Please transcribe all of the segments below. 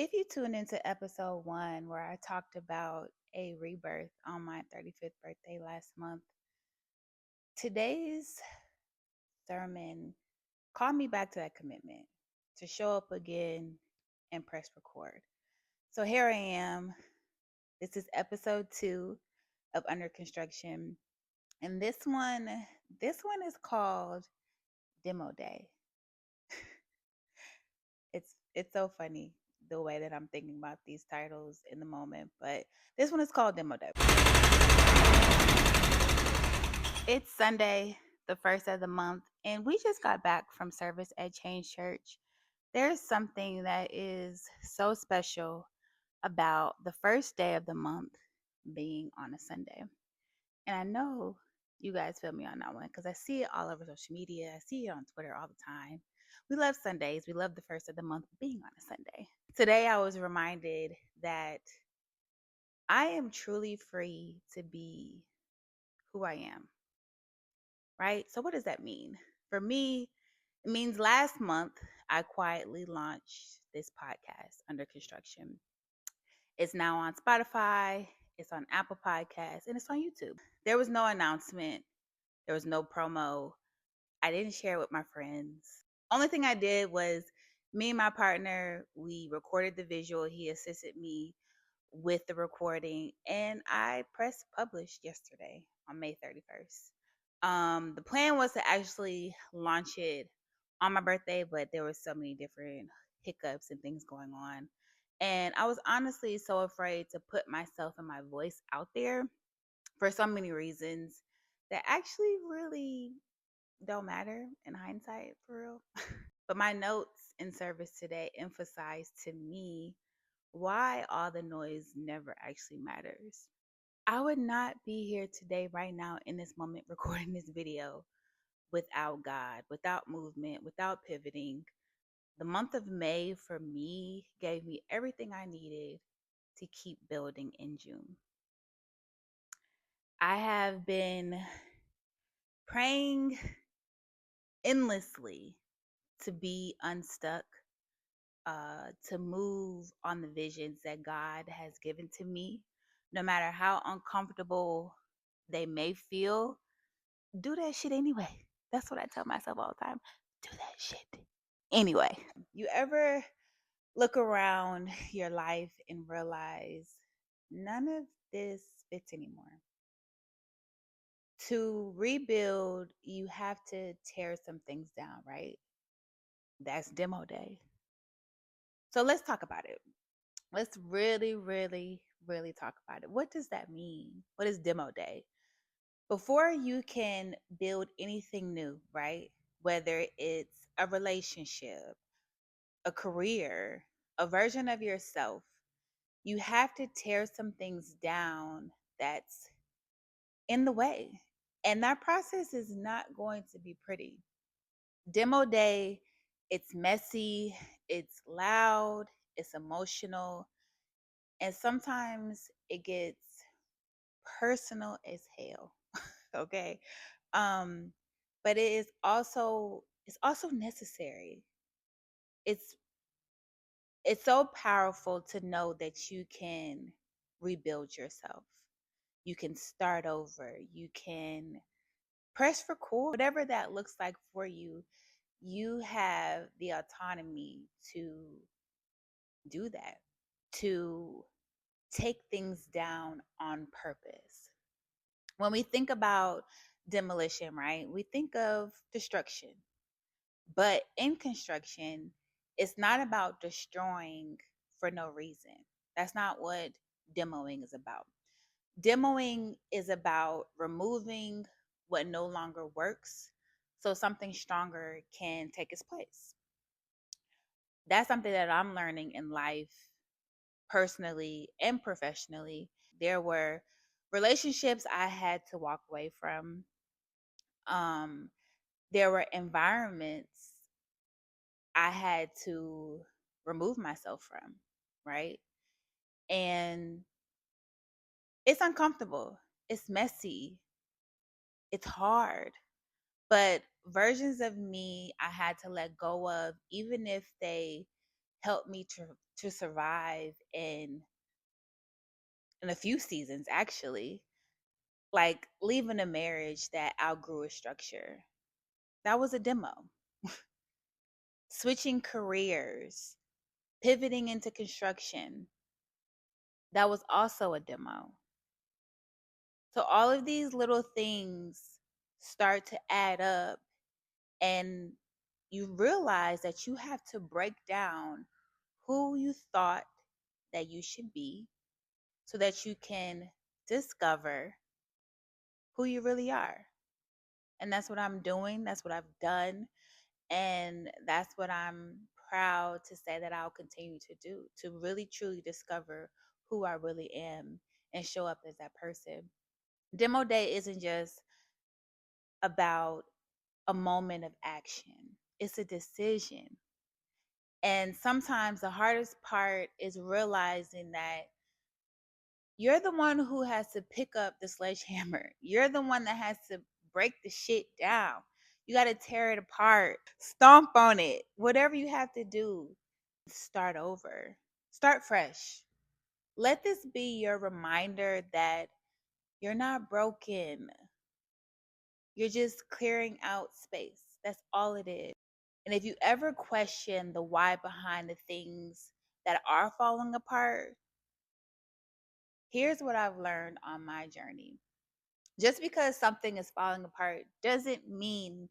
If you tune into episode 1, where I talked about a rebirth on my 35th birthday last month, today's sermon called me back to that commitment to show up again and press record. So here I am. This is episode 2 of Under Construction. And this one is called Demo Day. It's so funny the way that I'm thinking about these titles in the moment, but this one is called Demo Day. It's Sunday, the first of the month, and we just got back from service at Change Church. There's something that is so special about the first day of the month being on a Sunday. And I know you guys feel me on that one because I see it all over social media. I see it on Twitter all the time. We love Sundays. We love the first of the month being on a Sunday. Today, I was reminded that I am truly free to be who I am, right? So, what does that mean? For me, it means last month I quietly launched this podcast, Under Construction. It's now on Spotify, it's on Apple Podcasts, and it's on YouTube. There was no announcement, there was no promo. I didn't share it with my friends. Only thing I did was me and my partner, we recorded the visual. He assisted me with the recording, and I pressed publish yesterday on May 31st. The plan was to actually launch it on my birthday, but there were so many different hiccups and things going on. And I was honestly so afraid to put myself and my voice out there for so many reasons that actually really don't matter in hindsight, for real. But my notes in service today emphasized to me why all the noise never actually matters. I would not be here today, right now, in this moment, recording this video without God, without movement, without pivoting. The month of May for me gave me everything I needed to keep building in June. I have been praying endlessly to be unstuck, to move on the visions that God has given to me, no matter how uncomfortable they may feel. Do that shit anyway. That's what I tell myself all the time. Do that shit anyway. You ever look around your life and realize none of this fits anymore? To rebuild, you have to tear some things down, right? That's demo day. So let's talk about it. Let's really, really, really talk about it. What does that mean? What is demo day? Before you can build anything new, right? Whether it's a relationship, a career, a version of yourself, you have to tear some things down that's in the way. And that process is not going to be pretty. Demo day, it's messy, it's loud, it's emotional, and sometimes it gets personal as hell. Okay. Um, but it's also necessary. It's it's so powerful to know that you can rebuild yourself. You can start over. You can press record, whatever that looks like for you. You have the autonomy to do that, to take things down on purpose. When we think about demolition, right, we think of destruction. But in construction, it's not about destroying for no reason. That's not what demoing is about. Demoing is about removing what no longer works so something stronger can take its place. That's something that I'm learning in life, personally and professionally. There were relationships I had to walk away from. Um, there were environments I had to remove myself from, right? And it's uncomfortable, it's messy, it's hard. But versions of me I had to let go of, even if they helped me to survive in a few seasons actually. Like leaving a marriage that outgrew its structure. That was a demo. Switching careers, pivoting into construction. That was also a demo. So all of these little things start to add up, and you realize that you have to break down who you thought that you should be so that you can discover who you really are. And that's what I'm doing. That's what I've done. And that's what I'm proud to say that I'll continue to do, to really truly discover who I really am and show up as that person. Demo day isn't just about a moment of action, it's a decision. And sometimes the hardest part is realizing that you're the one who has to pick up the sledgehammer. You're the one that has to break the shit down. You got to tear it apart, stomp on it, whatever you have to do. Start over, start fresh. Let this be your reminder that you're not broken. You're just clearing out space. That's all it is. And if you ever question the why behind the things that are falling apart, here's what I've learned on my journey. Just because something is falling apart doesn't mean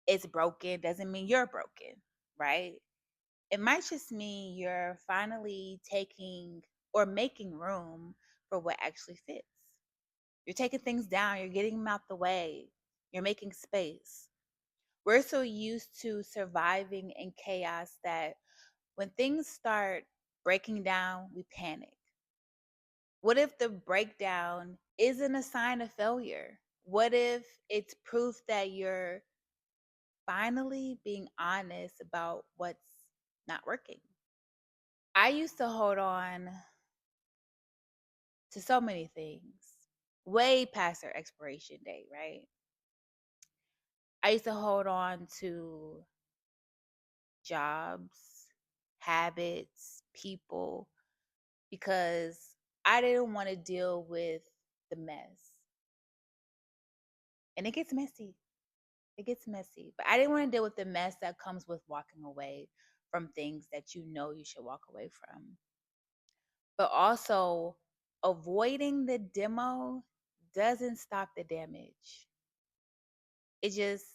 it's broken, doesn't mean you're broken, right? It might just mean you're finally taking or making room for what actually fits. You're taking things down, you're getting them out the way, you're making space. We're so used to surviving in chaos that when things start breaking down, we panic. What if the breakdown isn't a sign of failure? What if it's proof that you're finally being honest about what's not working? I used to hold on to so many things way past their expiration date, right? I used to hold on to jobs, habits, people, because I didn't want to deal with the mess. And it gets messy. It gets messy. But I didn't want to deal with the mess that comes with walking away from things that you know you should walk away from. But also, avoiding the demo doesn't stop the damage. It just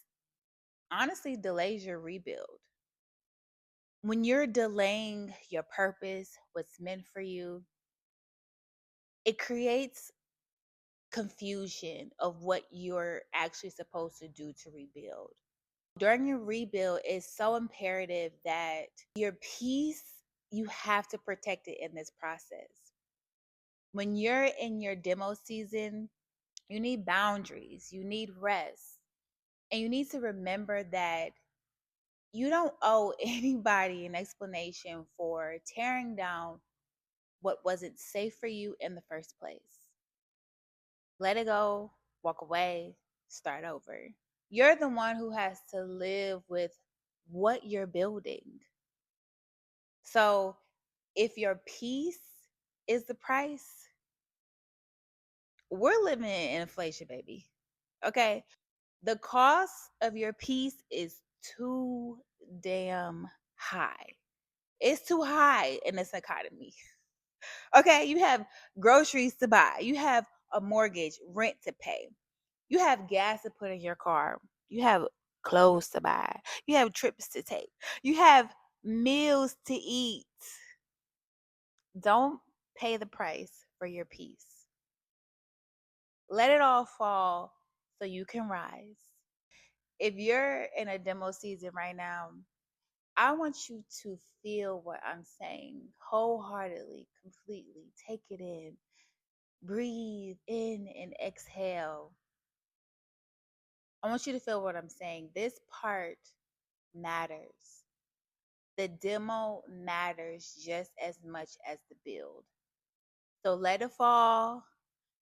honestly delays your rebuild. When you're delaying your purpose, what's meant for you, it creates confusion of what you're actually supposed to do to rebuild. During your rebuild, it's so imperative that your peace, you have to protect it in this process. When you're in your demo season, you need boundaries, you need rest, and you need to remember that you don't owe anybody an explanation for tearing down what wasn't safe for you in the first place. Let it go, walk away, start over. You're the one who has to live with what you're building. So if your peace is the price, we're living in inflation, baby. Okay. The cost of your peace is too damn high. It's too high in this economy. Okay. You have groceries to buy, you have a mortgage, rent to pay, you have gas to put in your car, you have clothes to buy, you have trips to take, you have meals to eat. Don't pay the price for your peace. Let it all fall so you can rise. If you're in a demo season right now, I want you to feel what I'm saying wholeheartedly, completely. Take it in. Breathe in and exhale. I want you to feel what I'm saying. This part matters. The demo matters just as much as the build. So let it fall,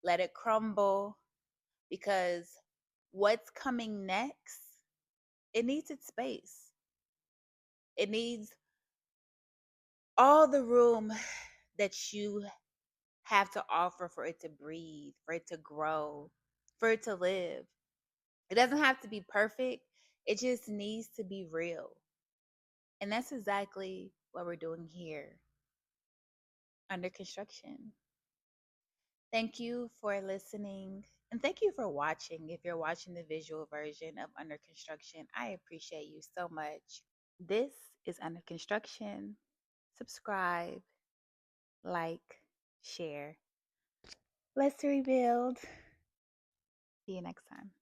let it crumble, because what's coming next, it needs its space. It needs all the room that you have to offer for it to breathe, for it to grow, for it to live. It doesn't have to be perfect, it just needs to be real. And that's exactly what we're doing here under construction. Thank you for listening and thank you for watching. If you're watching the visual version of Under Construction, I appreciate you so much. This is Under Construction. Subscribe, like, share. Let's rebuild. See you next time.